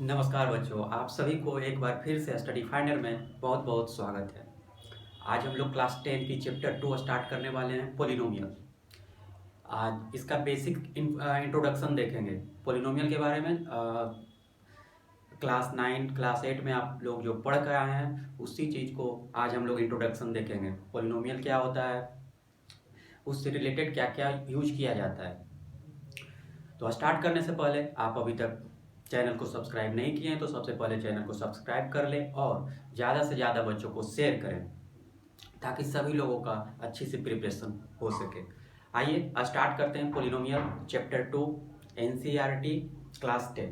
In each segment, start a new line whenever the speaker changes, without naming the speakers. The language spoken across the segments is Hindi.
नमस्कार बच्चों, आप सभी को एक बार फिर से स्टडी फाइंडर में बहुत बहुत स्वागत है। आज हम लोग क्लास 10 की चैप्टर 2 स्टार्ट करने वाले हैं, पोलिनोमियल। आज इसका बेसिक इंट्रोडक्शन देखेंगे पोलिनोमियल के बारे में। क्लास 9 क्लास 8 में आप लोग जो पढ़ कर आए हैं उसी चीज़ को आज हम लोग इंट्रोडक्शन देखेंगे। पोलिनोमियल क्या होता है, उससे रिलेटेड क्या क्या यूज किया जाता है। तो स्टार्ट करने से पहले आप अभी तक चैनल को सब्सक्राइब नहीं किए हैं तो सबसे पहले चैनल को सब्सक्राइब कर लें और ज़्यादा से ज़्यादा बच्चों को शेयर करें ताकि सभी लोगों का अच्छी से प्रिपरेशन हो सके। आइए स्टार्ट करते हैं polynomial chapter 2 NCERT class 10।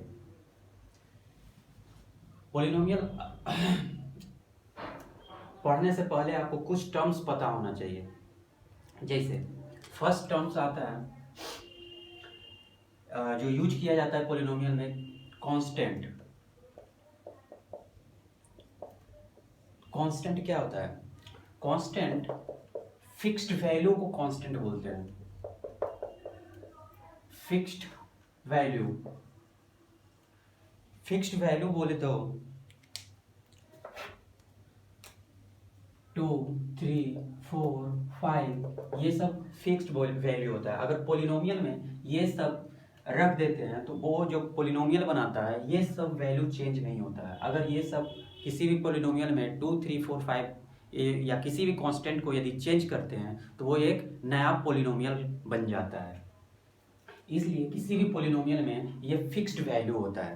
Polynomial पढ़ने से पहले आपको कुछ टर्म्स पता होना चाहिए। जैसे फर्स्ट टर्म्स आता है जो यूज किया जाता है पोलिनोमियल में, कांस्टेंट। कांस्टेंट क्या होता है? कांस्टेंट फिक्स्ड वैल्यू को कांस्टेंट बोलते हैं। फिक्स्ड वैल्यू, फिक्स्ड वैल्यू बोले तो 2, 3, 4, 5 ये सब फिक्स्ड वैल्यू होता है। अगर पोलिनोमियल में ये सब रख देते हैं तो वो जो पोलिनोमियल बनाता है ये सब वैल्यू चेंज नहीं होता है। अगर ये सब किसी भी पोलिनोमियल में 2, 3, 4, 5 या किसी भी कांस्टेंट को यदि चेंज करते हैं तो वो एक नया पोलिनोमियल बन जाता है। इसलिए किसी भी पोलिनोमियल में ये फिक्स्ड वैल्यू होता है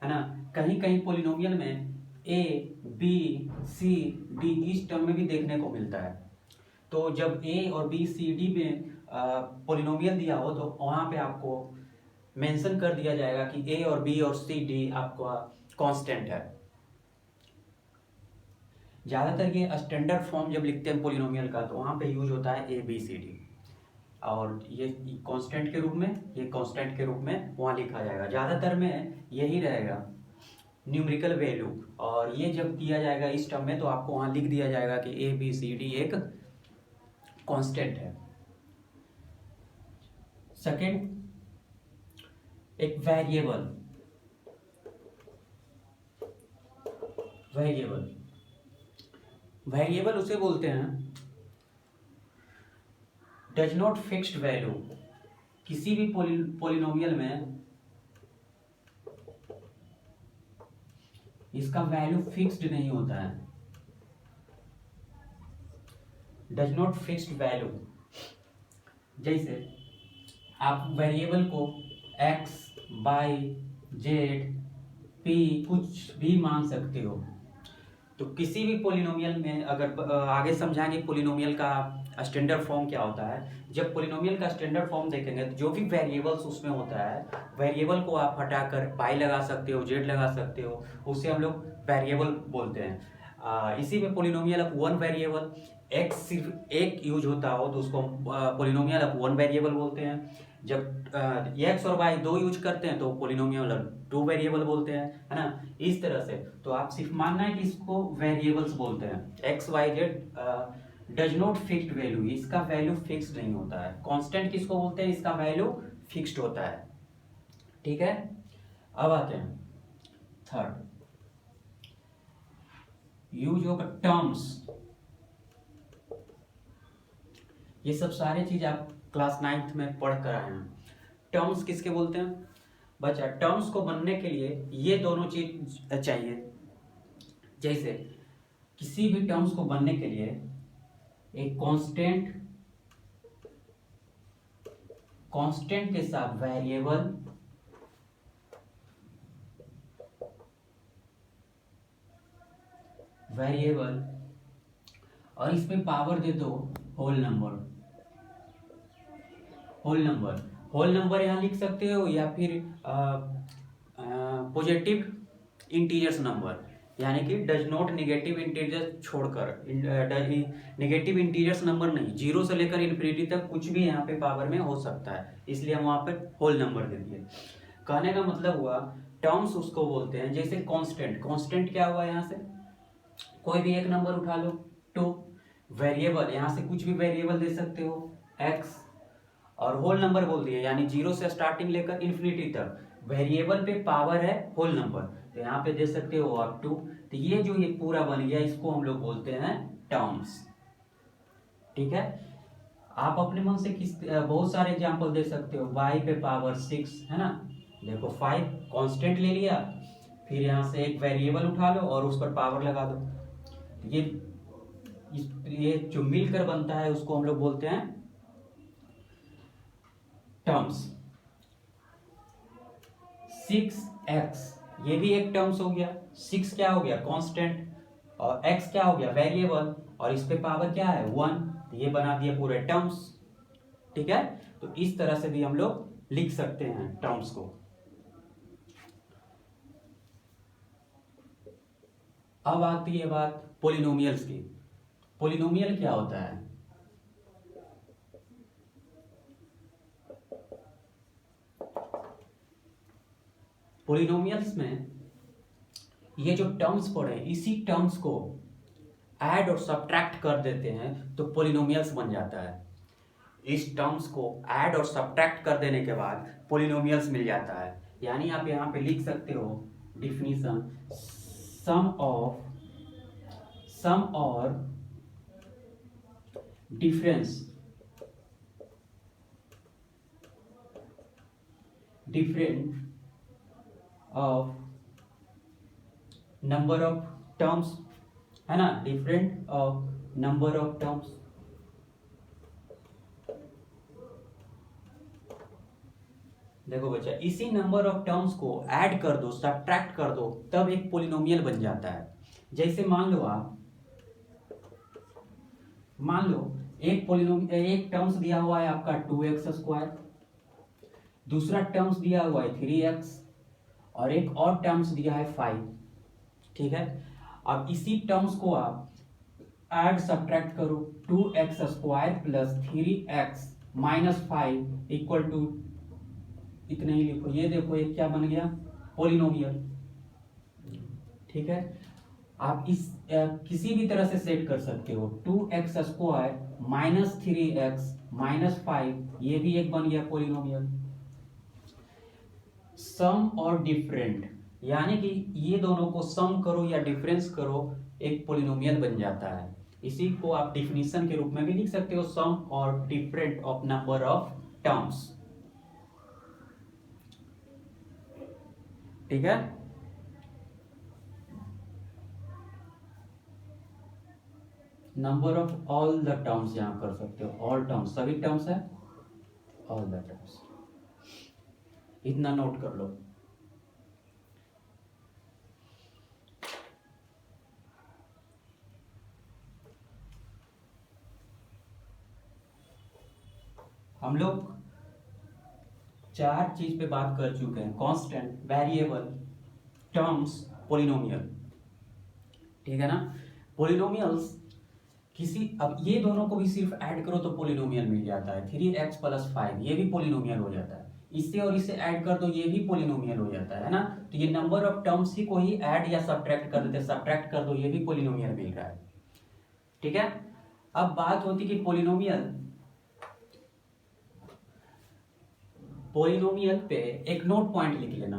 ना। कहीं कहीं पोलिनोमियल में ए, बी, सी, डी इस टर्म में भी देखने को मिलता है। तो जब ए और बी, सी, डी में पोलिनोमियल दिया हो तो वहाँ पे आपको मेंशन कर दिया जाएगा कि ए और बी और सी, डी आपका कांस्टेंट है। ज़्यादातर ये स्टैंडर्ड फॉर्म जब लिखते हैं पोलिनोमियल का तो वहाँ पे यूज होता है ए, बी, सी, डी, और ये कांस्टेंट के रूप में, ये कांस्टेंट के रूप में वहाँ लिखा जाएगा। ज़्यादातर में यही रहेगा न्यूमेरिकल वैल्यू, और ये जब दिया जाएगा इस टर्म में तो आपको वहाँ लिख दिया जाएगा कि ए, बी, सी, डी एक कांस्टेंट है। सेकंड, एक वेरिएबल। वेरिएबल वेरिएबल उसे बोलते हैं डज नॉट फिक्स्ड वैल्यू। किसी भी पोलिनोमियल में इसका वैल्यू फिक्स्ड नहीं होता है। डज नॉट फिक्स्ड वैल्यू, जैसे आप वेरिएबल को x, y, z, p कुछ भी मान सकते हो। तो किसी भी पोलिनोमियल में अगर आगे समझाएंगे पोलिनोमियल का स्टैंडर्ड फॉर्म क्या होता है। जब पोलिनोमियल का स्टैंडर्ड फॉर्म देखेंगे तो जो भी वेरिएबल्स उसमें होता है, वेरिएबल को आप हटाकर पाई लगा सकते हो, जेड लगा सकते हो, उसे हम लोग वेरिएबल बोलते हैं। इसी में polynomial of one variable, x सिर्फ एक यूज होता हो तो उसको पोलिनोमियल ऑफ वन वेरिएबल बोलते हैं। जब एक्स और वाई दो यूज करते हैं तो पोलिनोमियल ऑफ टू वेरिएबल बोलते हैं, है ना। इस तरह से तो आप सिर्फ मानना है कि इसको वेरिएबल्स बोलते हैं। X, y, z does not fixed value, इसका वैल्यू फिक्स्ड नहीं होता है। कांस्टेंट किसको बोलते हैं? इसका वैल्यू फिक्स्ड होता है। ठीक है, अब आते हैं थर्ड, यूज ऑफ टर्म्स। ये सब सारे चीज आप क्लास 9th में पढ़ कर आए हैं। टर्म्स किसके बोलते हैं बच्चा? टर्म्स को बनने के लिए ये दोनों चीज चाहिए। जैसे किसी भी टर्म्स को बनने के लिए एक कांस्टेंट, कांस्टेंट के साथ वेरिएबल, वेरिएबल और इसमें पावर दे दो whole number. Whole number, whole number यहाँ लिख सकते हो या फिर पॉजिटिव इंटीजर्स नंबर, यानी कि डज नॉट नेगेटिव इंटीजर्स छोड़कर, नेगेटिव इंटीजर्स नंबर नहीं, जीरो से लेकर इन्फिनिटी तक कुछ भी यहाँ पे पावर में हो सकता है, इसलिए हम वहाँ पे होल नंबर दे दिए। कहने का मतलब हुआ टर्म्स उसको बोलते हैं। जैसे कांस्टेंट, कांस्टेंट क्या हुआ? यहाँ से कोई भी एक नंबर उठा लो, 2। वेरिएबल, यहाँ से कुछ भी वेरिएबल दे सकते हो, x, और होल नंबर बोल दिए यानी जीरो से स्टार्टिंग लेकर इन्फिनिटी तक वेरिएबल पे पावर है होल नंबर, तो यहाँ पे दे सकते हो अप टू। तो ये पूरा बन गया, इसको हम लोग बोलते हैं टर्म्स। ठीक है, आप अपने मन से बहुत सारे एग्जांपल दे सकते हो। y पे पावर 6 है ना, देखो 5 कांस्टेंट ले लिया, फिर यहाँ से एक वेरिएबल उठा लो और उस पर पावर लगा दो। ये जो मिलकर बनता है उसको हम लोग बोलते हैं टर्म्स। 6x ये भी एक टर्म्स हो गया। 6 क्या हो गया, कांस्टेंट, और x क्या हो गया, वेरिएबल, और इस पे पावर क्या है 1, तो ये बना दिया पूरे टर्म्स। ठीक है, तो इस तरह से भी हम लोग लिख सकते हैं टर्म्स को। अब आती है बात पोलिनोमियल्स की। पोलिनोमियल क्या होता है? पोलिनोमियल्स में ये जो टर्म्स पढ़े, इसी टर्म्स को ऐड और सब्ट्रैक्ट कर देते हैं तो पोलिनोमियल्स बन जाता है। इस टर्म्स को ऐड और सब्ट्रैक्ट कर देने के बाद पोलिनोमियल्स मिल जाता है। यानी आप यहाँ पे लिख सकते हो डिफिनीशन, सम और difference of number of terms, है ना, different of number of terms. देखो बच्चा, इसी नंबर ऑफ टर्म्स को ऐड कर दो, सब्ट्रैक्ट कर दो, तब एक पोलिनोमियल बन जाता है। जैसे मान लो एक टर्म्स दिया हुआ है आपका 2x², दूसरा टर्म्स दिया हुआ है 3x, और एक और टर्म्स दिया है 5। ठीक है, अब इसी टर्म्स को आप ऐड सब्ट्रैक्ट करो, 2x² plus 3x minus 5 equal to इतने ही लिखो। ये देखो ये क्या बन गया, पोलिनोमियल। ठीक है, आप इस किसी भी तरह से सेट कर सकते हो। 2x² माइनस 3x माइनस 5 ये भी एक बन गया पोलिनोमियल। सम और डिफरेंट, यानी कि ये दोनों को सम करो या डिफरेंस करो, एक पोलिनोमियल बन जाता है। इसी को आप डिफिनीशन के रूप में भी लिख सकते हो, सम और different of number of terms. ठीक है, number of all the terms यहां कर सकते हो, ऑल टर्म्स, सभी टर्म्स है, ऑल द टर्म्स। इतना नोट कर लो। हम लोग 4 चीज पे बात कर चुके हैं, कांस्टेंट, वेरिएबल, टर्म्स, पोलिनोमियल। ठीक है ना, पोलिनोमियल्स अब ये दोनों को भी सिर्फ ऐड करो तो पोलिनोमियल मिल जाता है। 3x प्लस 5 ये भी पोलिनोमियल हो जाता है। इससे और इससे ऐड कर दो, ये भी पोलिनोमियल हो जाता है ना। तो ये नंबर ऑफ टर्म्स ही को ही ऐड या सब्ट्रैक्ट कर देते, सब्ट्रैक्ट कर दो, ये भी पोलिनोमियल मिल रहा है। ठीक है, अब बात होती कि पोलिनोमियल पे एक नोट पॉइंट लिख लेना।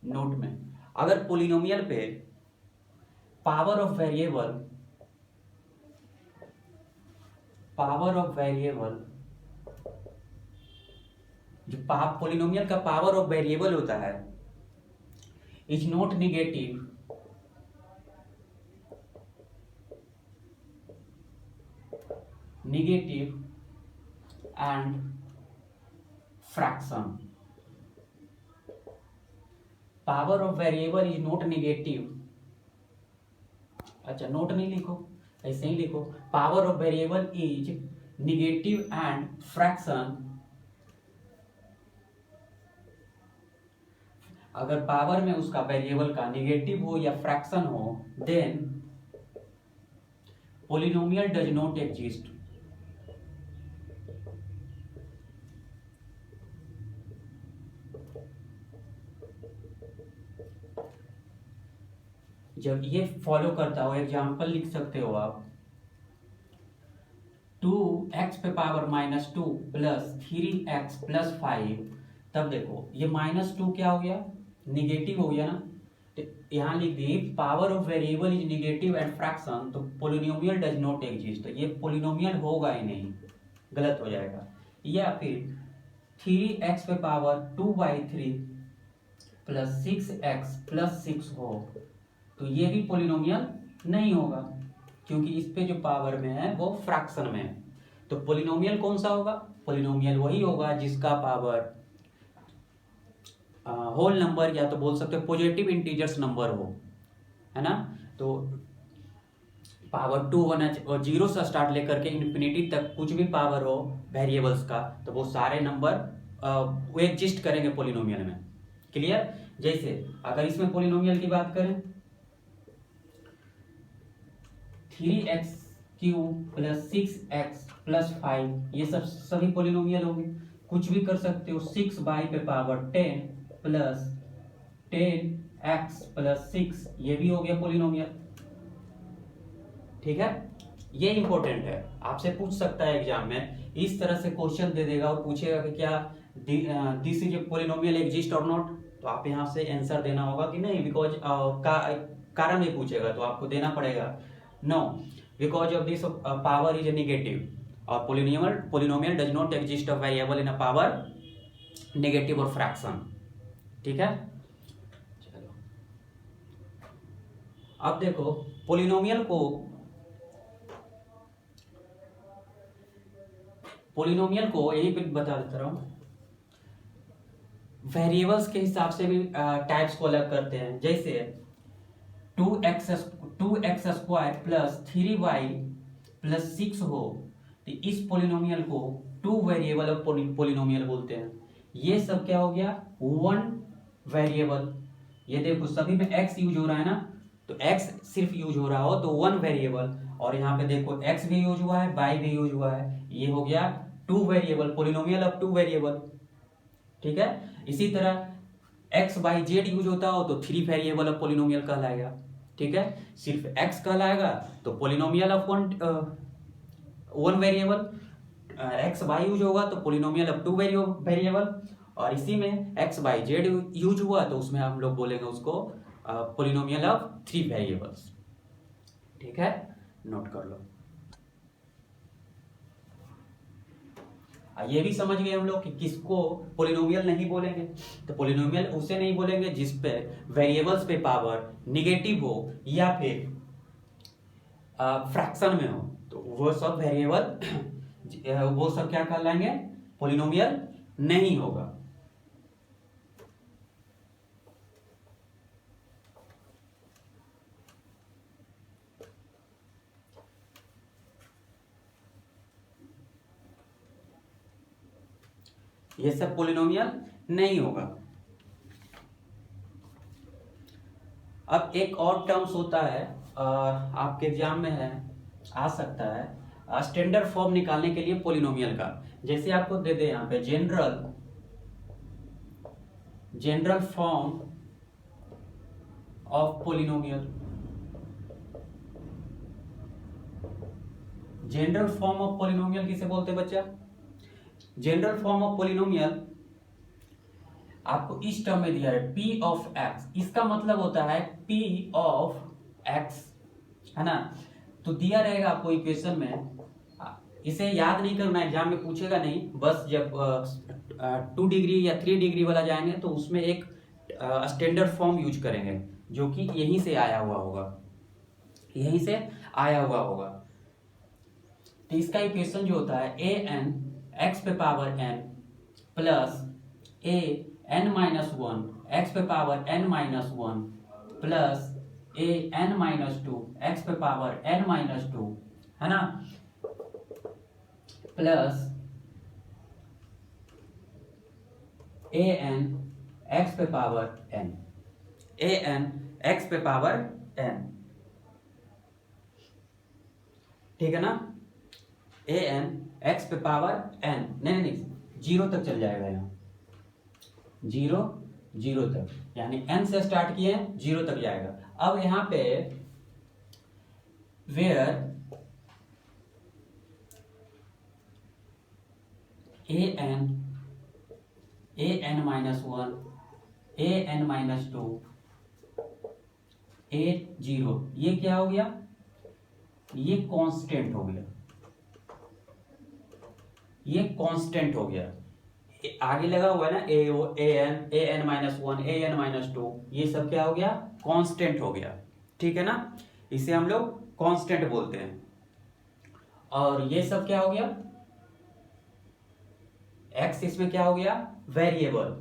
नोट में अगर पोलिनोमियल पे पावर ऑफ वेरिएबल जो पोलिनोमियल का पावर ऑफ वेरिएबल होता है is not negative, and fraction. Power of variable is not negative, अच्छा नोट नहीं लिखो, ऐसे ही लिखो, power of variable is negative and fraction. अगर पावर में उसका वेरिएबल का नेगेटिव हो या फ्रैक्शन हो, then polynomial does not exist. जब ये फॉलो करता हो, एग्जाम्पल लिख सकते हो आप, 2x पे पावर -2 प्लस 3x प्लस 5 तब देखो ये -2 क्या हो गया, निगेटिव हो गया ना, तो यहाँ लिख the power of variable is negative and fraction, तो पोलिनोमियल डज नॉट एग्जिस्ट, तो ये पोलिनोमियल होगा ही नहीं, गलत हो जाएगा। या फिर 3x पे पावर 2/3 प्लस 6x प्लस 6 हो, तो ये भी पोलिनोमियल नहीं होगा, क्योंकि इस पे जो पावर में है वो फ्रैक्शन में है। तो पोलिनोमियल कौन सा होगा, पोलिनोमियल वही होगा जिसका पावर होल नंबर या तो बोल सकते हो पॉजिटिव इंटीजर्स नंबर हो, है ना। तो पावर 2 1 और 0 से स्टार्ट लेकर के इन्फिनिटी तक कुछ भी पावर हो वेरिएबल्स का, तो वो सारे नंबर वो एग्जिस्ट करेंगे पोलिनोमियल में। क्लियर। जैसे अगर इसमें पोलिनोमियल की बात करें, 3x³ प्लस 6x प्लस 5, ये सब सभी पोलिनोमियल होंगे। कुछ भी कर सकते हो, 6 पे पावर 10 प्लस 10x प्लस 6, ये भी हो गया पोलिनोमियल। ठीक है, ये इंपॉर्टेंट है, आपसे पूछ सकता है एग्जाम में, इस तरह से क्वेश्चन दे देगा और पूछेगा कि क्या this is a polynomial exist और नॉट, तो आप यहाँ से आंसर देना होगा कि नहीं, बिकॉज कारण ही पूछेगा तो आपको देना पड़ेगा no, because of this power is a negative or polynomial does not exist a variable in a power negative or fraction. ठीक है, चलो अब देखो पोलिनोमियल को यही पे बता देता रहा हूं, वेरिएबल्स के हिसाब से भी टाइप्स को अलग करते हैं। जैसे 2x² प्लस 3y प्लस 6 हो, तो इस पोलिनोमियल को 2 वेरिएबल पोलिनोमियल बोलते हैं। ये सब क्या हो गया, 1 वेरिएबल। ये देखो सभी में x यूज हो रहा है ना, तो x सिर्फ यूज हो रहा हो तो 1 वेरिएबल, और यहाँ पे देखो x भी यूज हुआ है, y भी यूज हुआ है, ये हो गया 2 वेरिएबल, पोलिनोमियल ऑफ 2 वेरिएबल। ठीक है, इसी तरह x y z यूज होता हो तो 3 वेरिएबल ऑफ पोलिनोमियल कहलाएगा। ठीक है, सिर्फ x कहलाएगा तो polynomial of 1 variable, x y use होगा तो पोलिनोमियल ऑफ 2 वेरिएबल, और इसी में x y z यूज हुआ तो उसमें हम लोग बोलेंगे उसको पोलिनोमियल ऑफ 3 वेरिएबल्स। ठीक है, नोट कर लो। ये भी समझ गए हम लोग कि किसको पोलिनोमियल नहीं बोलेंगे, तो पोलिनोमियल उसे नहीं बोलेंगे जिस पे वेरिएबल्स पे पावर निगेटिव हो या फिर फ्रैक्शन में हो, तो वो सब वेरिएबल वो सब क्या कहलाएंगे, पोलिनोमियल नहीं होगा। ये सब पोलिनोमियल नहीं होगा। अब एक और टर्म्स होता है, आपके एग्जाम में है, आ सकता है, स्टैंडर्ड फॉर्म निकालने के लिए पोलिनोमियल का। जैसे आपको दे दे यहाँ पे general form of polynomial. General form of polynomial किसे बोलते हैं बच्चा, जनरल फॉर्म ऑफ पोलिनोमियल आपको इस टर्म में दिया है p ऑफ x, इसका मतलब होता है p ऑफ x, है ना। तो दिया रहेगा आपको इक्वेशन में, इसे याद नहीं करना, एग्जाम में पूछेगा नहीं, बस जब 2 डिग्री या 3 डिग्री वाला जाएंगे तो उसमें एक स्टैंडर्ड फॉर्म यूज करेंगे जो कि यहीं से आया हुआ होगा, यहीं से आया हुआ होगा। तो इसका इक्वेशन जो होता है an x पे power n plus an-1 x पे power n-1 plus an-2 x पे पावर n-2, है ना, प्लस an x पे पावर n, an x पे पावर n, ठीक है ना, an x पे पावर n, नहीं 0 तक चल जाएगा, यहाँ 0 तक, यानी n से स्टार्ट किए 0 तक जाएगा। अब यहाँ पे where an an-1 an-2 a0, ये क्या हो गया, ये कांस्टेंट हो गया, ये कांस्टेंट हो गया। आगे लगा हुआ है ना an-1 an-2, ये सब क्या हो गया, कांस्टेंट हो गया। ठीक है ना, इसे हम लोग कांस्टेंट बोलते हैं। और ये सब क्या हो गया, x इसमें क्या हो गया, वेरिएबल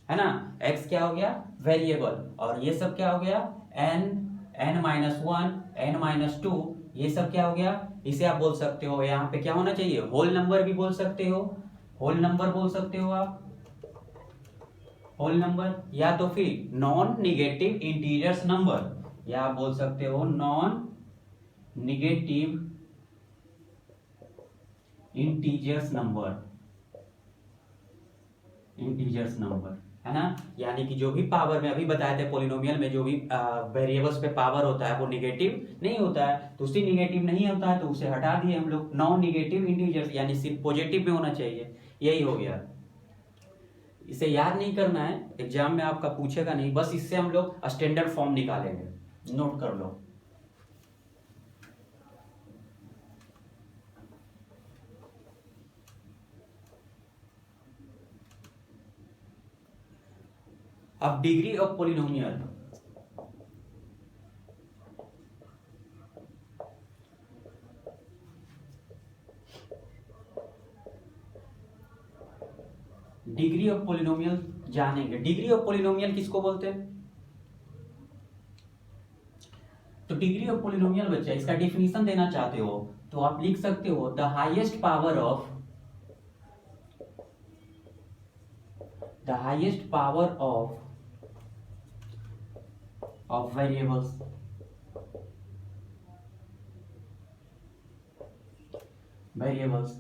है ना, x क्या हो गया, वेरिएबल। और ये सब क्या हो गया, n-1 n-2, ये सब क्या हो गया, इसे आप बोल सकते हो, यहाँ पे क्या होना चाहिए, होल नंबर भी बोल सकते हो, होल नंबर बोल सकते हो आप, होल नंबर, या तो फिर नॉन निगेटिव इंटीजर्स नंबर, या आप बोल सकते हो non negative integers number, integers number है ना। यानी कि जो भी पावर में अभी बताए थे पॉलिनोमियल में, जो भी वेरिएबल्स पे पावर होता है वो निगेटिव नहीं होता है, तो उसी निगेटिव नहीं होता है तो उसे हटा दिए हम लोग, नॉन निगेटिव इंटीजर्स, यानी सिर्फ पॉजिटिव में होना चाहिए, यही हो गया। इसे याद नहीं करना है, एग्जाम में आपका पूछेगा नहीं, बस इससे हम लोग स्टैंडर्ड फॉर्म निकालेंगे, नोट कर लो। अब degree of polynomial, degree of polynomial जानेंगे। डिग्री ऑफ पॉलिनोमियल किसको बोलते हैं, तो डिग्री ऑफ पॉलिनोमियल बच्चा, इसका डेफिनेशन देना चाहते हो तो आप लिख सकते हो the highest power of variables, variables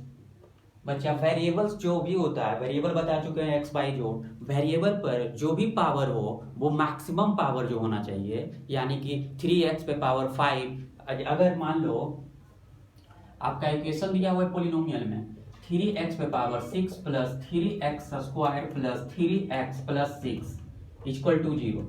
बच्चा, वेरिएबल्स जो भी होता है, वेरिएबल बता चुके हैं एक्स वाई जो, वेरिएबल पर जो भी पावर हो वो मैक्सिमम पावर जो होना चाहिए, यानी कि 3x पे पावर 5। अगर मान लो आपका इक्वेशन दिया हुआ है पॉलिनोमियल में 3x पे power 6 plus 3x square plus 3x plus 6 equal to 0,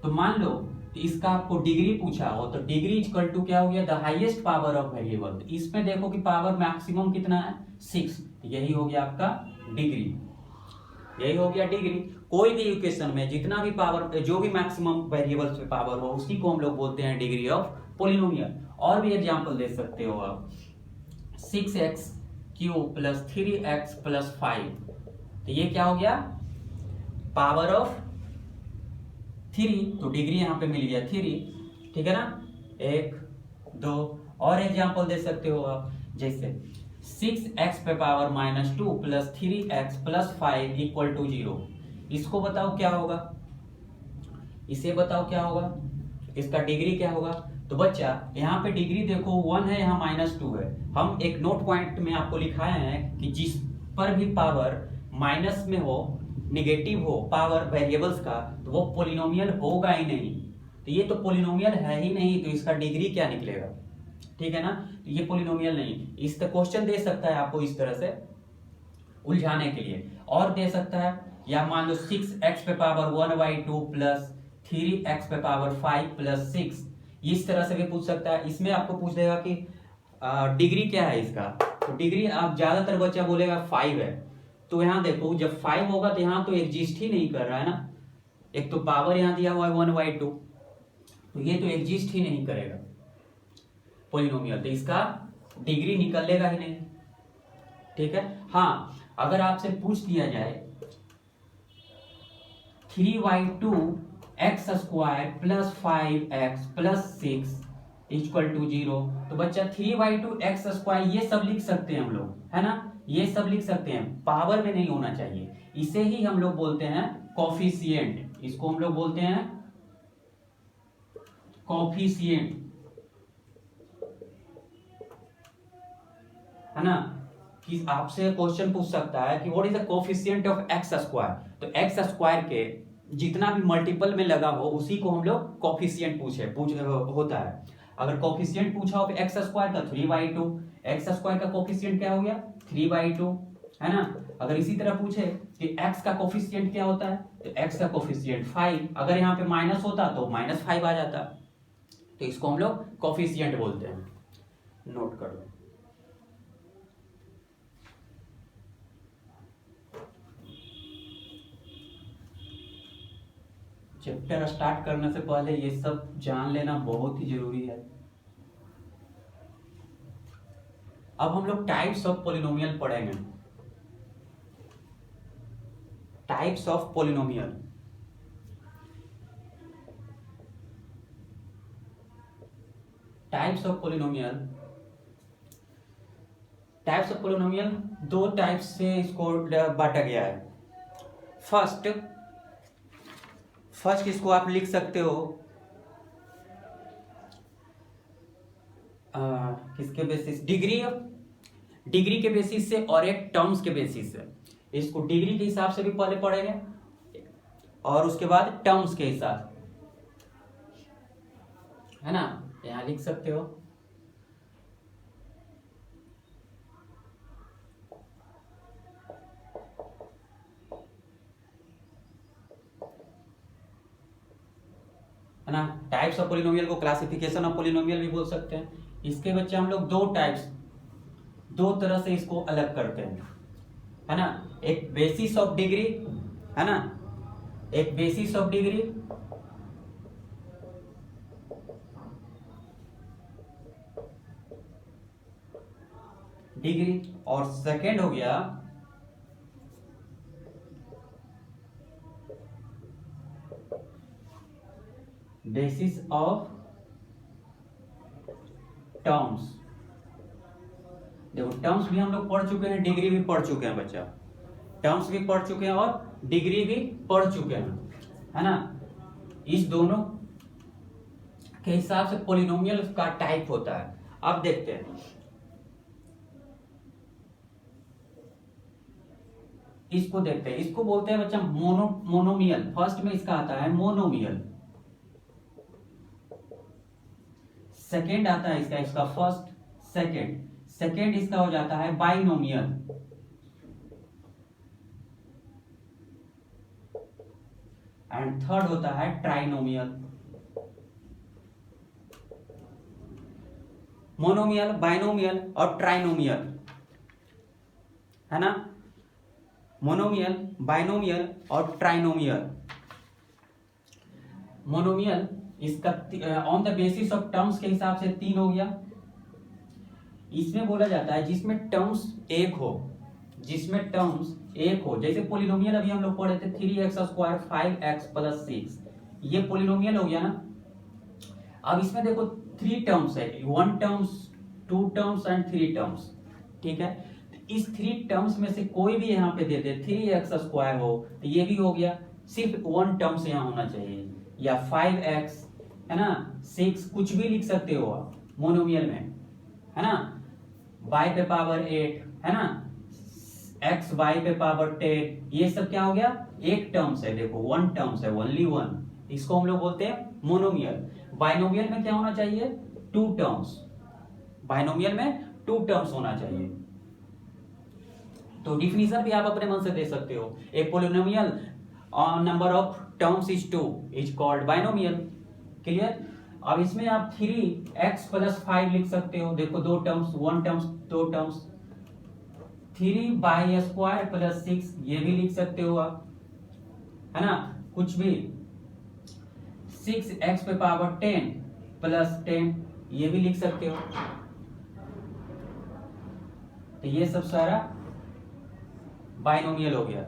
तो मान लो इसका आपको डिग्री पूछा हो तो डिग्री इक्वल टू क्या हो गया, the highest power of variable. तो इसमें देखो कि पावर मैक्सिमम कितना है, 6, यही हो गया आपका डिग्री, यही हो गया डिग्री। कोई भी इक्वेशन में जितना भी पावर, जो भी मैक्सिमम वेरिएबल्स पे पावर हो उसी को हम लोग बोलते हैं डिग्री ऑफ पॉलिनोमियल। और भी एग्जांपल दे सकते हो आप, 6x cube plus 3x plus 5, तो ये क्या हो गया, पावर ऑफ 3, तो डिग्री यहां पे मिल गया 3। ठीक है ना, 1 2 और एग्जांपल दे सकते हो आप, जैसे 6x पे power -2 plus 3x plus 5 equal to 0। इसको बताओ क्या होगा, इसे बताओ क्या होगा, इसका डिग्री क्या होगा। तो बच्चा यहाँ पे डिग्री देखो 1 है, यहाँ -2 है। हम एक नोट पॉइंट में आपको लिखाए हैं कि जिस पर भी पावर माइनस में हो, निगेटिव हो पावर वेरिएबल्स का, तो वो पॉलिनोमियल होगा ही नहीं। तो ये तो पॉलिनोमियल है ही नहीं, तो इसका डिग्री क्या निकलेगा, ठीक है ना। तो ये पॉलिनोमियल नहीं, इसका क्वेश्चन दे सकता है आपको इस तरह से उलझाने के लिए, और दे सकता है, या मान लो 6x पे पावर 1/2 प्लस 3x पे पावर 5 प्लस 6, इस तरह से भी पूछ सकता है। इसमें आपको पूछ देगा कि डिग्री क्या है इसका, तो डिग्री आप ज्यादातर बच्चा बोलेगा 5 है। तो यहाँ देखो जब 5 होगा तो यहाँ तो एग्जिस्ट ही नहीं कर रहा है ना, एक तो पावर यहाँ दिया हुआ है 1/2, तो ये तो एग्जिस्ट ही नहीं करेगा पॉलिनोमियल, तो इसका डिग्री निकलेगा ही नहीं। ठीक है, हाँ अगर आपसे पूछ दिया जाए 3/2 x square plus 5x plus 6 equal to 0, तो बच्चा 3/2 x स्क्वायर ये सब लिख सकते हैं हम लोग, है ना, ये सब लिख सकते हैं, पावर में नहीं होना चाहिए। इसे ही हम लोग बोलते हैं कोफिशिएंट, इसको हम लोग बोलते हैं कोफिशिएंट, है ना। कि आपसे क्वेश्चन पूछ सकता है कि what is the coefficient of x square, तो एक्स स्क्वायर के जितना भी मल्टीपल में लगा हो उसी को हम लोग कोफिशिएंट होता है। अगर कोफिशिएंट पूछा हो एक्स स्क्वायर का 3/2, एक्स स्क्वायर का कोफिशिएंट क्या हो गया 3/2, है ना। अगर इसी तरह पूछे कि x का कोफिशिएंट क्या होता है, तो x का कोफिशिएंट 5, अगर यहाँ पे माइनस होता तो -5 आ जाता, तो इसको हम लोग कोफिशिएंट बोलते हैं, नोट कर लो। चैप्टर स्टार्ट करने से पहले ये सब जान लेना बहुत ही जरूरी है। अब हम लोग टाइप्स ऑफ पॉलिनोमियल पढ़ेंगे। Types of polynomial, types of polynomial, types of polynomial दो टाइप्स से इसको बांटा गया है। फर्स्ट इसको आप लिख सकते हो किसके बेसिस, डिग्री के बेसिस से और एक टर्म्स के बेसिस से। इसको डिग्री के हिसाब से भी पहले पढ़ेंगे और उसके बाद टर्म्स के हिसाब, है ना, यहां लिख सकते हो। है ना, टाइप्स ऑफ पॉलिनोमियल को क्लासिफिकेशन ऑफ पॉलिनोमियल भी बोल सकते हैं। इसके बच्चे हम लोग दो तरह से इसको अलग करते हैं, है ना, एक बेसिस ऑफ डिग्री, है ना, एक बेसिस ऑफ डिग्री और सेकंड हो गया बेसिस ऑफ टर्म्स। देखो टर्म्स भी हम लोग पढ़ चुके हैं, डिग्री भी पढ़ चुके हैं बच्चा, टर्म्स भी पढ़ चुके हैं और डिग्री भी पढ़ चुके हैं, है ना। इस दोनों के हिसाब से पॉलिनोमियल का टाइप होता है। अब देखते हैं, इसको देखते हैं, इसको बोलते हैं बच्चा मोनोमियल। फर्स्ट में इसका आता है मोनोमियल, सेकेंड आता है इसका फर्स्ट, सेकेंड इसका हो जाता है बाइनोमियल, एंड थर्ड होता है ट्राइनोमियल। मोनोमियल, बाइनोमियल और ट्राइनोमियल, है ना, मोनोमियल, बाइनोमियल और ट्राइनोमियल। मोनोमियल इसका on the basis of terms के हिसाब से 3 हो गया। इसमें बोला जाता है जिसमें टर्म्स एक हो, जैसे पॉलिनोमियल अभी हम लोग पढ़े थे 3x² 5x + 6, ये पॉलिनोमियल हो गया ना। अब इसमें देखो 3 टर्म्स है, 1 टर्म्स, 2 टर्म्स एंड 3 टर्म्स, ठीक है। इस 3 टर्म्स में से कोई भी यहाँ पे दे दे, 3x² हो तो ये भी हो गया, सिर्फ 1 टर्म्स यहाँ होना चाहिए, या 5x, है ना, 6, कुछ भी लिख सकते हो आप मोनोमियल में, है ना, y पे पावर 8, है ना, x y पे पावर 10, ये सब क्या हो गया, एक टर्म्स है, देखो 1 टर्म्स है, ओनली 1, इसको हम लोग बोलते हैं मोनोमियल। बाइनोमियल में क्या होना चाहिए, 2 टर्म्स, बाइनोमियल में 2 टर्म्स होना चाहिए। तो डिफिनीशन भी आप अपने मन से दे सकते हो, a polynomial number of terms is 2 is called binomial. Clear. अब इसमें आप 3x + 5 लिख सकते हो, देखो 2 टर्म्स, 1 टर्म्स, 2 टर्म्स, 3y² + 6 ये भी लिख सकते हो आप, है ना, कुछ भी, 6x पे पावर 10 + 10 ये भी लिख सकते हो। तो ये सब सारा बाइनोमियल हो गया।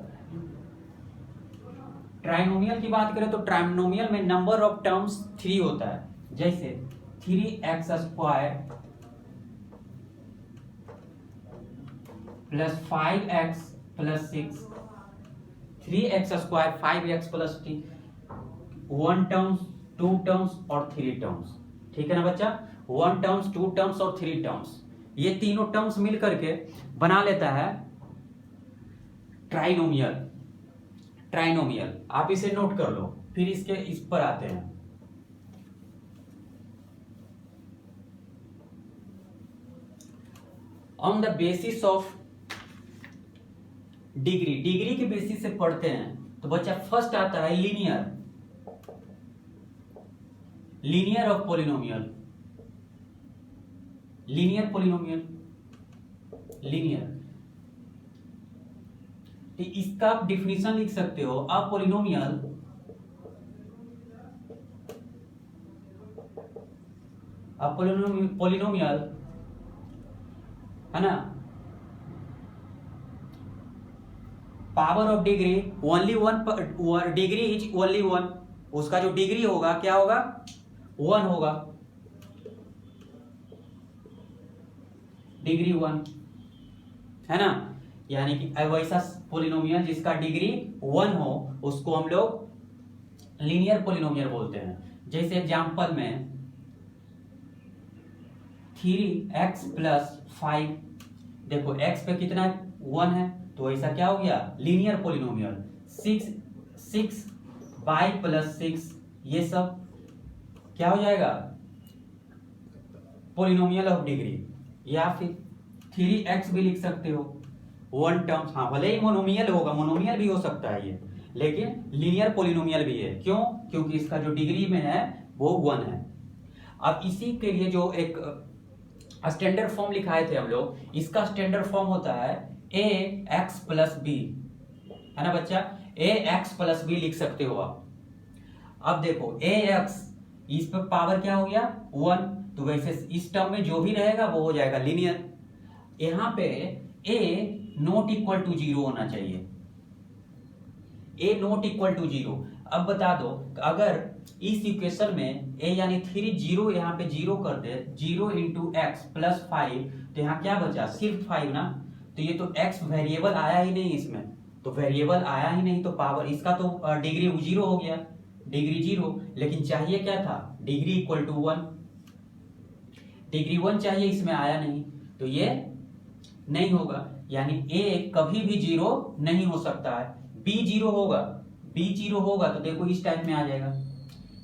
ट्राइनोमियल की बात करें तो ट्राइनोमियल में नंबर ऑफ टर्म्स 3 होता है, जैसे 3x² + 5x + 6, 3x² 5x + 3, 1 terms, 2 terms और 3 टर्म्स, ठीक है ना बच्चा, 1 टर्म्स, 2 टर्म्स और 3 टर्म्स, ये तीनों टर्म्स मिल करके बना लेता है ट्राइनोमियल। आप इसे नोट कर लो, फिर इस पर आते हैं। On the basis of degree, degree के बेसिस से पढ़ते हैं तो बच्चा फर्स्ट आता है linear, linear of polynomial, linear polynomial, linear. तो इसका आप डिफिनीशन लिख सकते हो, अ पोलिनोमियल पोलिनोमियल है ना, power of degree only one, degree is only one, उसका जो डिग्री होगा क्या होगा, 1 होगा, डिग्री 1 है ना। यानी कि वैसा पोलिनोमियल जिसका डिग्री 1 हो उसको हम लोग लीनियर पोलिनोमियल बोलते हैं। जैसे एग्जांपल में 3x + 5, देखो x पे कितना 1 है तो ऐसा क्या हो गया, लीनियर पोलिनोमियल। 6y + 6 ये सब क्या हो जाएगा, पोलिनोमियल ऑफ डिग्री। या फिर 3x भी लिख सकते हो, 1 टर्म्स, हाँ भले ही मोनोमियल होगा, मोनोमियल भी हो सकता है ये, लेकिन लीनियर पोलिनोमियल भी है। क्यों, क्योंकि इसका जो डिग्री में है वो 1 है। अब इसी के लिए जो एक स्टैंडर्ड फॉर्म लिखाए थे हम लोग, इसका स्टैंडर्ड फॉर्म होता है ax + b, है ना बच्चा, ax + b लिख सकते हो आप। अब देखो ax, इस पर पावर क्या हो गया 1, तो वैसे इस टर्म में जो भी रहेगा वो हो जाएगा लीनियर। यहां पे a नॉट इक्वल टू 0 होना चाहिए, a नॉट इक्वल टू 0। अब बता दो अगर इस इक्वेशन में a यानी 3 0 यहाँ पे 0 कर दे, 0 × x + 5, तो यहाँ क्या बचा, सिर्फ 5 ना, तो ये तो x वेरिएबल आया ही नहीं इसमें, तो वेरिएबल आया ही नहीं तो पावर इसका तो डिग्री 0 हो गया, डिग्री 0। लेकिन चाहिए क्या था, डिग्री इक्वल टू 1, डिग्री 1 चाहिए, इसमें आया नहीं तो ये नहीं होगा। यानी a कभी भी 0 नहीं हो सकता है, b 0 होगा, b 0 होगा तो देखो इस टाइप में आ जाएगा।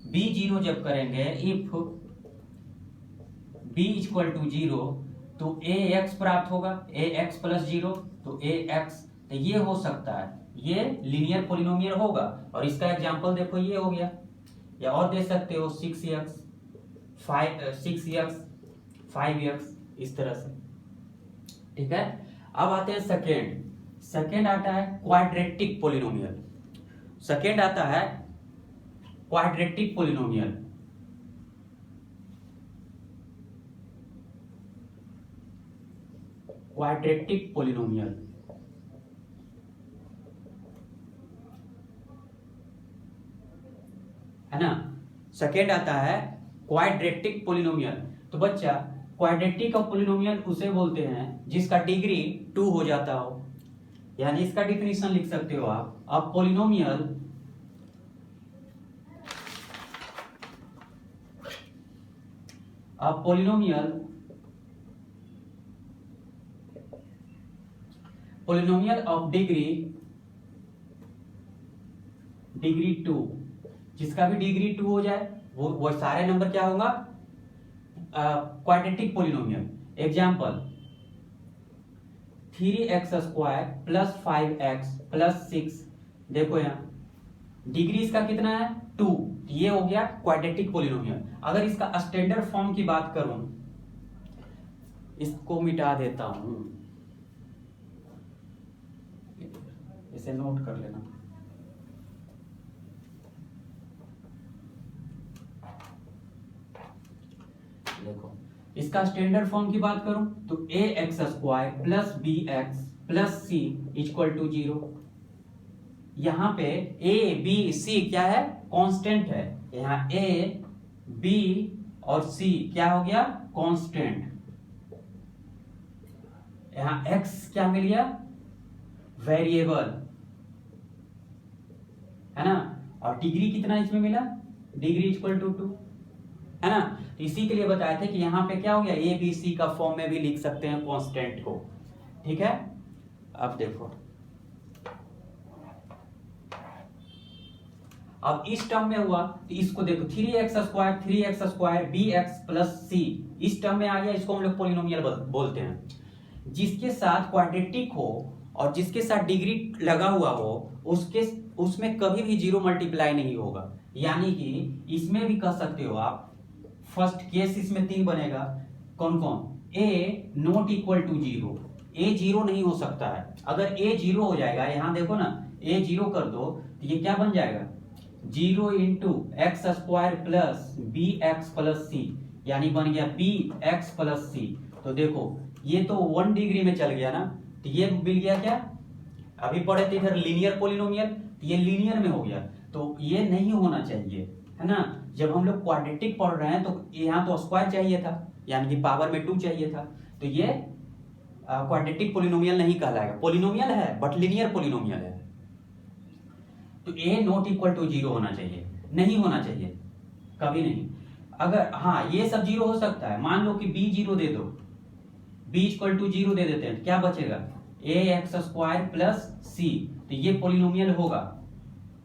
b 0 जब करेंगे, इफ b = 0 तो ax प्राप्त होगा, ax + 0 तो ax, तो ये हो सकता है, ये लीनियर पोलिनोमियल होगा। और इसका एग्जांपल देखो ये हो गया, या और दे सकते हो 6x 5x इस तरह से, ठीक है। अब आते हैं सेकेंड आता है क्वाड्रेटिक पोलिनोमियल, सेकेंड आता है क्वाड्रेटिक पोलिनोमियल। क्वाड्रेटिक पोलिनोमियल है ना, सेकेंड आता है क्वाड्रेटिक पोलिनोमियल। तो बच्चा क्वाड्रेटिक ऑफ पोलिनोमियल उसे बोलते हैं जिसका डिग्री 2 हो जाता हो। यानी इसका डिफिनीशन लिख सकते हो आप, अब पोलिनोमियल ऑफ डिग्री 2, जिसका भी डिग्री 2 हो जाए वो सारे नंबर क्या होगा, quadratic polynomial. Example 3x² + 5x + 6, देखो यहाँ डिग्री इसका कितना है 2, ये हो गया क्वाड्रेटिक पोलिनोमियल। अगर इसका स्टैंडर्ड फॉर्म की बात करूं, इसको मिटा देता हूं, इसे नोट कर लेना। देखो इसका स्टैंडर्ड फॉर्म की बात करूं तो ax² + bx + c = 0। यहां पे a b c क्या है, कांस्टेंट है। यहाँ a b और c क्या हो गया, कांस्टेंट। यहाँ x क्या मिल गया, वेरिएबल, है ना। और डिग्री कितना इसमें मिला, डिग्री = 2, है ना। तो इसी के लिए बताया था कि यहाँ पे क्या हो गया, ए बी सी का फॉर्म में भी लिख सकते हैं कांस्टेंट को, ठीक है। अब देखो, अब इस टर्म में हुआ तो इसको देखो 3x² bx + c इस टर्म में आ गया, इसको हम लोग पोलिनोमियल बोलते हैं। जिसके साथ क्वाड्रेटिक हो और जिसके साथ डिग्री लगा हुआ हो उसमें कभी भी 0 मल्टीप्लाई नहीं होगा। यानी कि इसमें भी कह सकते हो आप, फर्स्ट केस इसमें 3 बनेगा। कौन कौन? ए नॉट इक्वल टू 0, ए 0 नहीं हो सकता है। अगर ए 0 हो जाएगा, यहां देखो ना, ए 0 कर दो तो ये क्या बन जाएगा? 0 into x square plus b x plus c, यानी बन गया बी एक्स प्लस सी। तो देखो ये तो 1 डिग्री में चल गया ना, तो ये मिल गया क्या? अभी पढ़े थे इधर लीनियर पॉलिनोमियल, तो ये लीनियर में हो गया, तो ये नहीं होना चाहिए, है ना। जब हम लोग क्वाड्रेटिक पढ़ रहे हैं तो यहाँ तो स्क्वायर चाहिए था, यानी कि पावर में 2 चाहिए था, तो ये क्वाड्रेटिक पॉलिनोमियल नहीं कहलाएगा। पॉलिनोमियल है बट लीनियर पॉलिनोमियल है। तो ए नॉट इक्वल टू 0 होना चाहिए, नहीं होना चाहिए, कभी नहीं। अगर हाँ ये सब 0 हो सकता है, मान लो कि बी 0 दे दो, बी इक्वल टू 0 दे देते हैं, तो क्या बचेगा? ए एक्स स्क्वायर प्लस सी, तो ये पॉलिनोमियल होगा,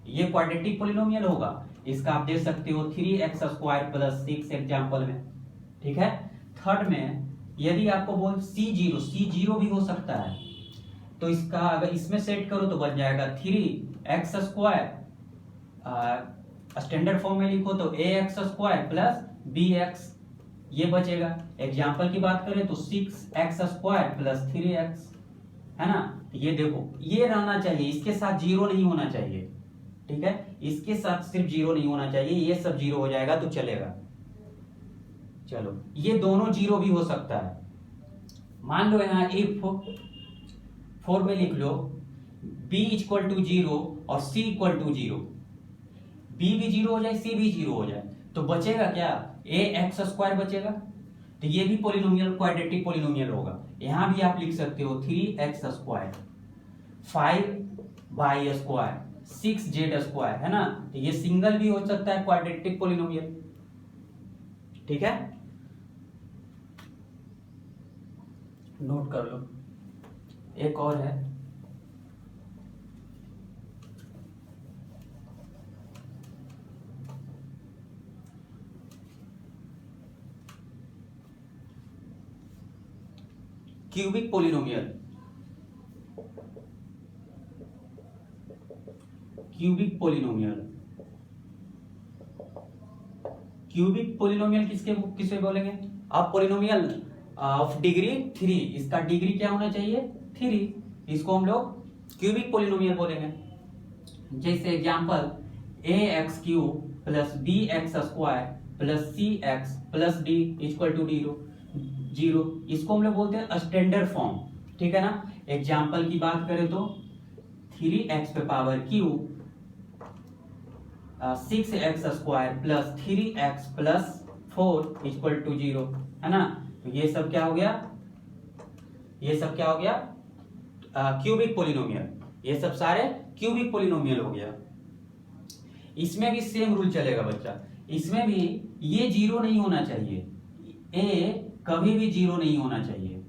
ये क्वाड्रेटिक पॉलिनोमियल होगा। इसका आप दे सकते हो 3x स्क्वायर प्लस 6 एग्जाम्पल में, ठीक है। थर्ड में यदि आपको बोल C0 भी हो सकता है, तो इसका अगर इसमें सेट करो तो बन जाएगा 3x स्क्वायर, स्टैंडर्ड फॉर्म में लिखो तो ax स्क्वायर प्लस bx, ये बचेगा। एग्जाम्पल की बात करें तो 6x स्क्वायर प्लस 3x, है ना। ये देखो ये रहना चाहिए, इसके साथ 0 नहीं होना चाहिए, ठीक है। इसके साथ सिर्फ 0 नहीं होना चाहिए, ये सब 0 हो जाएगा तो चलेगा। चलो ये दोनों 0 भी हो सकता है। मान लो यहाँ इफ 4 में लिख लो b इक्वल टू 0 और c इक्वल टू 0, b भी 0 हो जाए, c भी 0 हो जाए, तो बचेगा क्या? a एक्स स्क्वायर बचेगा, तो ये भी पॉलिनोमियल क्वाड्रेटिक पॉलिनोमियल होगा। यहां भी आप लिख सकते हो 3x square 5y square 6z square, है ना। तो ये सिंगल भी हो सकता है क्वाड्रेटिक पॉलिनोमियल, ठीक है। नोट कर लो। एक और है, cubic polynomial. Cubic polynomial, cubic polynomial किसे बोलेंगे? अब पॉलिनोमियल ऑफ डिग्री 3, इसका डिग्री क्या होना चाहिए? 3, इसको हम लोग क्यूबिक पॉलिनोमियल बोलेंगे। जैसे example ax cube plus bx square plus cx plus d equal to 0, इसको हम लोग बोलते हैं स्टैंडर्ड फॉर्म, ठीक है ना। एग्जांपल की बात करें तो 3x पे power cube 6x square plus 3x plus 4 equal to 0, है ना। तो ये सब क्या हो गया? ये सब क्या हो गया? क्यूबिक पॉलिनोमियल, ये सब सारे क्यूबिक पॉलिनोमियल हो गया। इसमें भी सेम रूल चलेगा बच्चा, इसमें भी ये 0 नहीं होना चाहिए, a कभी भी 0 नहीं होना चाहिए।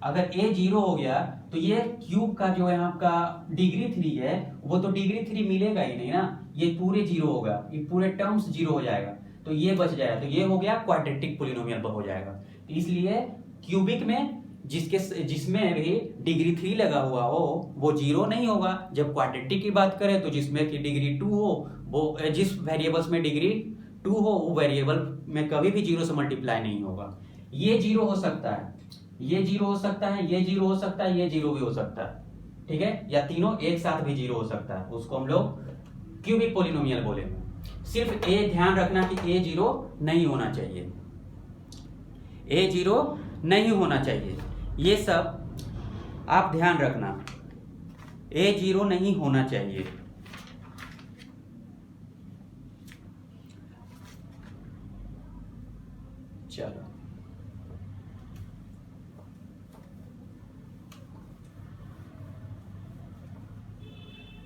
अगर a 0 हो गया तो ये क्यूब का जो है आपका डिग्री 3 है, वो तो डिग्री 3 मिलेगा ही नहीं ना, ये पूरे 0 होगा, ये पूरे टर्म्स 0 हो जाएगा, तो ये बच जाएगा, तो ये हो गया क्वाड्रेटिक पॉलिनोमियल हो जाएगा। तो इसलिए क्यूबिक में जिसमें भी डिग्री 3 लगा हुआ हो वो 0 नहीं होगा। जब क्वाड्रेटिक की बात करें तो जिसमें की डिग्री 2 हो, वो जिस वेरिएबल्स में डिग्री 2 हो वो वेरिएबल में कभी भी 0 से मल्टीप्लाई नहीं होगा। ये 0 हो सकता है, ये 0 हो सकता है, ये 0 हो सकता है, ये 0 भी हो सकता है, ठीक है, या तीनों एक साथ भी 0 हो सकता है, उसको हम लोग क्यूबिक पॉलिनोमियल बोलेंगे। सिर्फ ए ध्यान रखना कि a 0 नहीं होना चाहिए, a 0 नहीं होना चाहिए, ये सब आप ध्यान रखना, a 0 नहीं होना चाहिए। चलो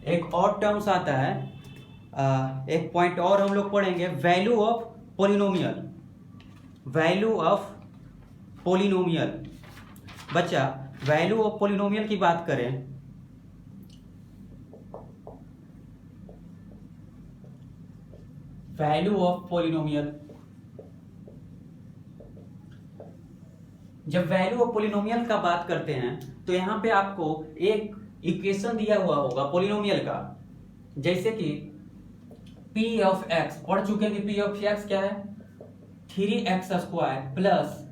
एक और टर्म्स आता है, एक पॉइंट और हम लोग पढ़ेंगे, value of polynomial. Value of polynomial, बच्चा वैल्यू ऑफ पॉलिनोमियल की बात करें, वैल्यू ऑफ पॉलिनोमियल जब वैल्यू ऑफ पोलिनोमियल का बात करते हैं तो यहाँ पे आपको एक इक्वेशन दिया हुआ होगा पोलिनोमियल का, जैसे कि p ऑफ x, पढ़ चुके हैं कि p ऑफ x क्या है, 3x square plus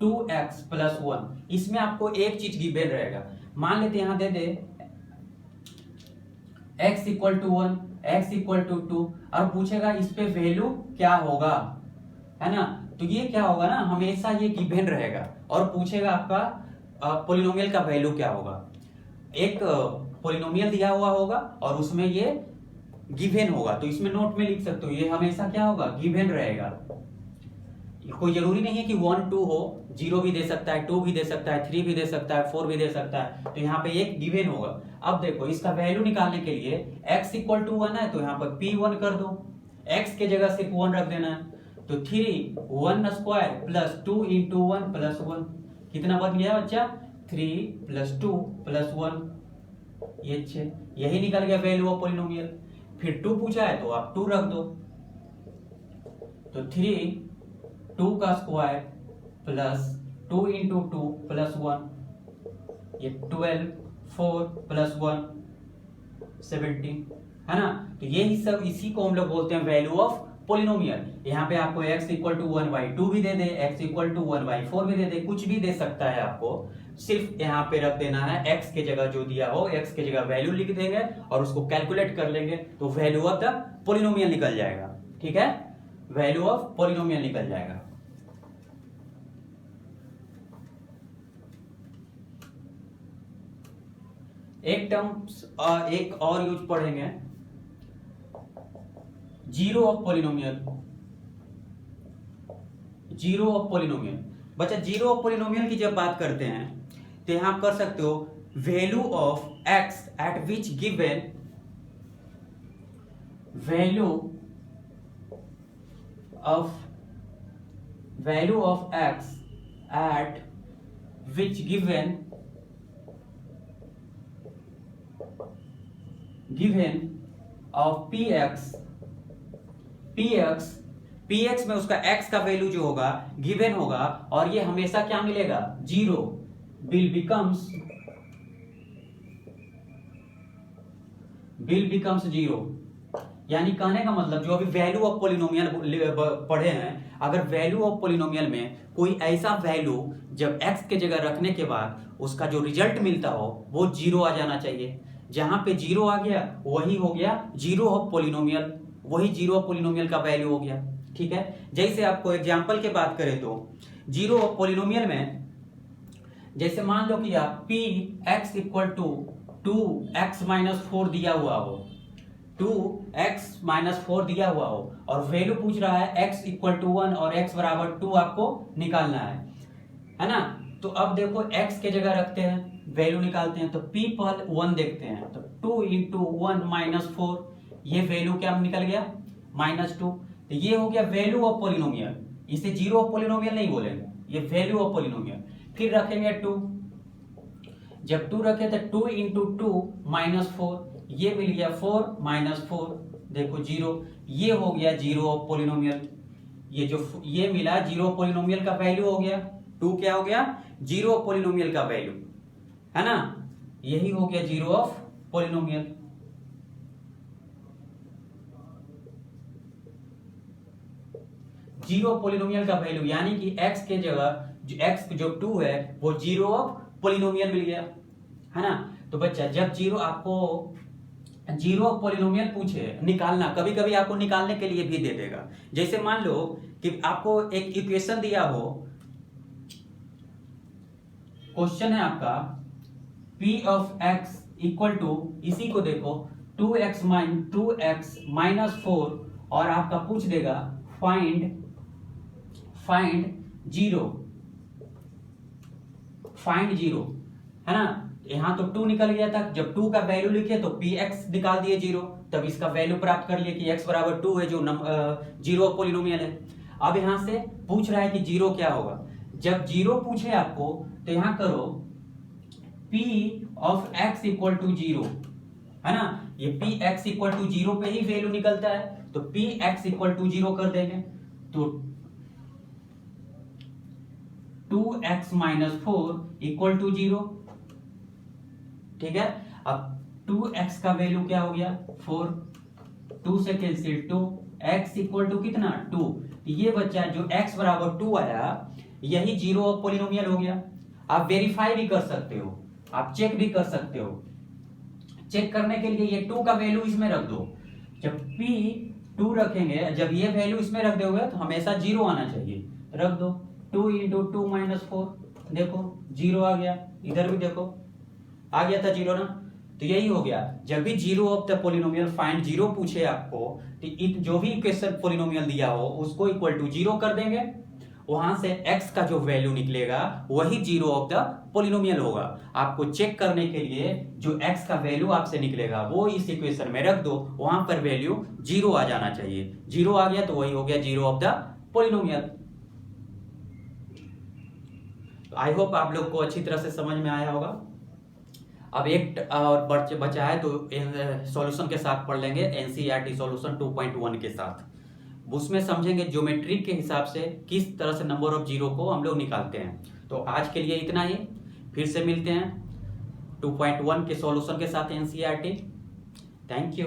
2x plus 1। इसमें आपको एक चीज गिवन रहेगा, मान लेते यहाँ दे दे x equal to 1, x equal to 2, और पूछेगा इस पे वैल्यू क्या होगा, है ना। तो ये क्या होगा ना, हमेशा ये गिवन रहेगा और पूछेगा आपका पोलिनोमियल का वैल्यू क्या होगा। एक पोलिनोमियल दिया हुआ होगा और उसमें ये गिवन होगा, तो इसमें नोट में लिख सकते हो, ये हमेशा क्या होगा, गिवन रहेगा। कोई जरूरी नहीं है कि 1 2 हो, 0 भी दे सकता है, 2 भी दे सकता है, 3 भी दे सकता है, 4 भी दे सकता है, तो यहाँ पे एक गिवन होगा। अब देखो इसका वैल्यू निकालने के लिए x इक्वल टू 1 है तो यहाँ पर p1 कर दो, x के जगह सिर्फ 1 रख देना है, तो 3 1 स्क्वायर प्लस 2 इंटू 1 प्लस 1, कितना बन गया बच्चा, 3 प्लस 2 प्लस 1, ये 6, यही निकल गया वैल्यू ऑफ पोलिनोमियल। फिर 2 पूछा है तो आप 2 रख दो, तो 3 2 का स्क्वायर प्लस 2 इंटू 2 प्लस 1, ये 12 4 प्लस 1 17, है ना। तो यही सब, इसी को हम लोग बोलते हैं वैल्यू ऑफ पोलिनोमियल। यहाँ पे आपको x इक्वल टू 1/2 भी दे दे, x इक्वल टू 1/4 भी दे दे, कुछ भी दे सकता है आपको, सिर्फ यहाँ पे रख देना है x के जगह जो दिया हो, x के जगह वैल्यू लिख देंगे और उसको कैलकुलेट कर लेंगे तो वैल्यू ऑफ द पोलिनोमियल निकल जाएगा। ठीक है, वैल्यू ऑफ पोलिनोमियल निकल जाएगा। एक टर्म्स एक और यूज पढ़ेंगे, zero of polynomial. Zero of polynomial, बच्चा जीरो ऑफ पोलिनोमियल की जब बात करते हैं तो यहां कर सकते हो value of x eight which given, value of x eight which given of px में उसका x का वैल्यू जो होगा गिवन होगा, और ये हमेशा क्या मिलेगा, जीरो, विल बिकम्स जीरो। यानी कहने का मतलब जो अभी वैल्यू ऑफ पोलिनोमियल पढ़े हैं, अगर वैल्यू ऑफ पोलिनोमियल में कोई ऐसा वैल्यू जब x के जगह रखने के बाद उसका जो रिजल्ट मिलता हो वो जीरो आ जाना चाहिए। जहां पे जीरो आ गया वही हो गया जीरो ऑफ पोलिनोमियल, वही जीरो ऑफ पोलिनोमियल का वैल्यू हो गया। ठीक है, जैसे आपको एग्जांपल की बात करें तो जीरो ऑफ पोलिनोमियल में जैसे मान लो कि आप p x equal to 2x minus 4 दिया हुआ हो, 2x माइनस 4 दिया हुआ हो और वैल्यू पूछ रहा है x इक्वल टू 1 और x बराबर 2 आपको निकालना है ना। तो अब देखो x के जगह रखते हैं, वैल्यू निकालते हैं, तो p पर 1 देखते हैं, तो 2 इंटू 1 माइनस 4, ये वैल्यू क्या निकल गया, -2। तो ये हो गया वैल्यू ऑफ पोलिनोमियल, इसे जीरो ऑफ पोलिनोमियल नहीं बोलेंगे, ये वैल्यू ऑफ पोलिनोमियल। फिर रखेंगे 2, जब 2 रखे तो 2 इंटू 2 -4, ये मिल गया 4 -4, देखो 0, ये हो गया जीरो ऑफ पोलिनोमियल। ये जो ये मिला जीरो ऑफ पोलिनोमियल का वैल्यू हो गया, 2 क्या हो गया, जीरो ऑफ पोलिनोमियल का वैल्यू, है ना, यही हो गया zero of polynomial. Zero polynomial का वैल्यू यानी कि x के जगह x जो 2 है वो जीरो ऑफ पोलिनोमियल मिल गया, है ना। तो बच्चा जब जीरो आपको जीरो ऑफ पोलिनोमियल पूछे निकालना, कभी कभी आपको निकालने के लिए भी दे देगा। जैसे मान लो कि आपको एक इक्वेशन दिया हो, क्वेश्चन है आपका p of x equal to, इसी को देखो 2x माइनस 4, और आपका पूछ देगा फाइंड जीरो, है ना। यहां तो 2 निकल गया था, जब 2 का वैल्यू लिखे तो px निकाल दिए जीरो, तब इसका वैल्यू प्राप्त कर लिए कि x बराबर 2 है, जो जीरो ऑफ पोलिनोमियल है। अब यहां से पूछ रहा है कि जीरो क्या होगा, जब जीरो पूछे आपको तो यहां करो p of x equal to 0, है ना। ये px इक्वल टू 0 पे ही वैल्यू निकलता है, तो px इक्वल टू 0 कर देंगे, तो 2x माइनस 4 इक्वल टू 0। ठीक है, अब 2x का वैल्यू क्या हो गया 4, 2 से कैंसिल 2, x इक्वल टू कितना 2। ये बच्चा जो x बराबर 2 आया यही जीरो ऑफ पॉलिनोमियल हो गया। आप वेरीफाई भी कर सकते हो, आप चेक भी कर सकते हो। चेक करने के लिए ये 2 का वैल्यू इसमें रख दो। जब p 2 रखेंगे, जब ये वैल्यू इसमें रख दोगे तो हमेशा 0 आना चाहिए। रख दो 2 इंटू 2 माइनस 4, देखो 0 आ गया। इधर भी देखो आ गया था 0 ना। तो यही हो गया, जब भी zero of the polynomial find 0 पूछे आपको तो जो भी इक्वेशन पोलिनोमियल दिया हो उसको इक्वल टू 0 कर देंगे, वहां से x का जो वैल्यू निकलेगा वही जीरो ऑफ द पोलिनोमियल होगा। आपको चेक करने के लिए जो x का वैल्यू आपसे निकलेगा वो इस इक्वेशन में रख दो, वहां पर वैल्यू 0 आ जाना चाहिए। 0 आ गया तो वही हो गया zero of the polynomial. I hope आप लोग को अच्छी तरह से समझ में आया होगा। अब एक और बचा है तो सॉल्यूशन के साथ पढ़ लेंगे, एनसीईआरटी सॉल्यूशन 2.1 के साथ। उसमें समझेंगे ज्योमेट्री के हिसाब से किस तरह से नंबर ऑफ जीरो को हम लोग निकालते हैं। तो आज के लिए इतना ही, फिर से मिलते हैं 2.1 के सॉल्यूशन के साथ एनसीईआरटी। Thank you.